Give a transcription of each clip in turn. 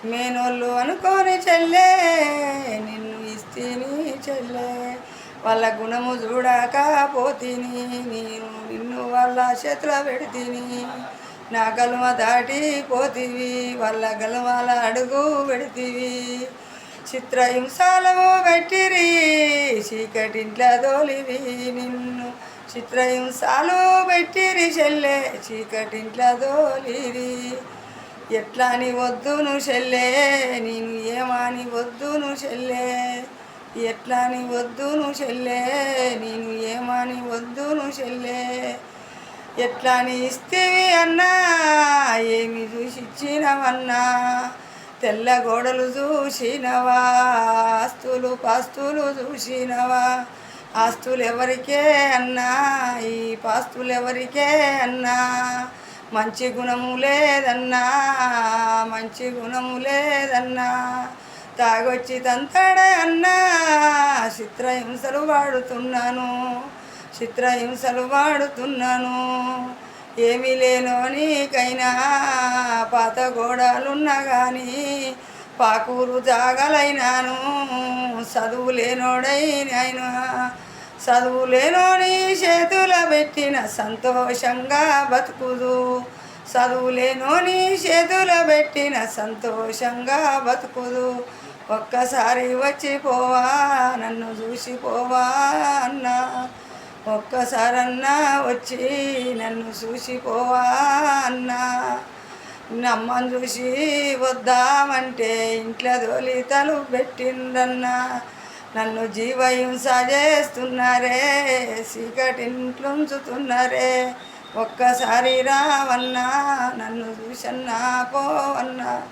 మేనోళ్ళు అనుకోని చెల్లే నిన్ను ఇస్తేని చెల్లే వాళ్ళ గుణము చూడకపోతిని నేను నిన్ను వాళ్ళ చేతిలో పెడితిని నా గలుమ దాటిపోతివి వాళ్ళ గలుమల అడుగు పెడితివి చిత్రహింసాలము పెట్టిరి చీకటింట్ల దోలివి నిన్ను చిత్రహింసాలు పెట్టిరి చెల్లె చీకటింట్ల దోలిరి ఎట్లా అని వద్దును చెల్లే నేను ఏమని వద్దును చెల్లే ఎట్లా అని వద్దును చెల్లే నేను ఏమని వద్దును చెల్లే ఎట్లా అని ఇస్తేవి అన్నా ఏమి చూసి ఇచ్చినవన్నా తెల్ల గోడలు చూసినవా ఆస్తులు పాస్తులు చూసినవా ఆస్తులు ఎవరికే అన్నా ఈ పాస్తులు ఎవరికే అన్నా మంచి గుణము లేదన్నా మంచి గుణము లేదన్నా తాగొచ్చి తంతాడే అన్నా చిత్రహింసలు వాడుతున్నాను చిత్రహింసలు వాడుతున్నాను ఏమీ లేనో నీకైనా పాత గోడలున్నా కానీ పాకూరు జాగలైనాను చదువు లేనోడైనా చదువు లేనోని చేతుల పెట్టిన సంతోషంగా బతుకుదు చదువు లేనోని చేతుల పెట్టిన సంతోషంగా బతుకుదు ఒక్కసారి వచ్చిపోవా నన్ను చూసిపోవా అన్నా ఒక్కసారన్నా వచ్చి నన్ను చూసిపోవా అన్నా నమ్మని చూసి వద్దామంటే ఇంట్లో దోలితలు పెట్టిందన్నా నన్ను జీవహింస చేస్తున్నారే చీకటింట్లుంచుతున్నారే ఒక్కసారి రావన్నా నన్ను చూసన్నా పోవన్నా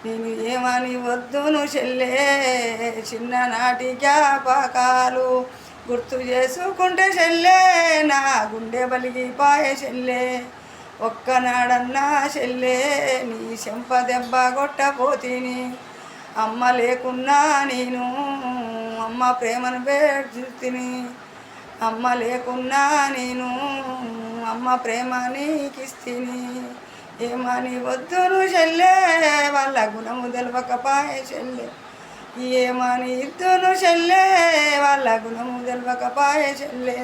నేను ఏమని వద్దును చెల్లే చిన్ననాటి జ్ఞాపకాలు గుర్తు చేసుకుంటే చెల్లే నా గుండె బలిగిపాయే చెల్లే ఒక్కనాడన్నా చెల్లే నీ చెంప దెబ్బ కొట్టపోతిని అమ్మ లేకున్నా నేను అమ్మ ప్రేమను చూతిని అమ్మ లేకున్నా నేను అమ్మ ప్రేమ నీకిస్తిని ఏమని వద్దును చెల్లే వాళ్ళ గుణము తెలవకపాయే చెల్లే ఏమని ఇద్దును చెల్లే వాళ్ళ గుణము తెలవకపాయే చెల్లే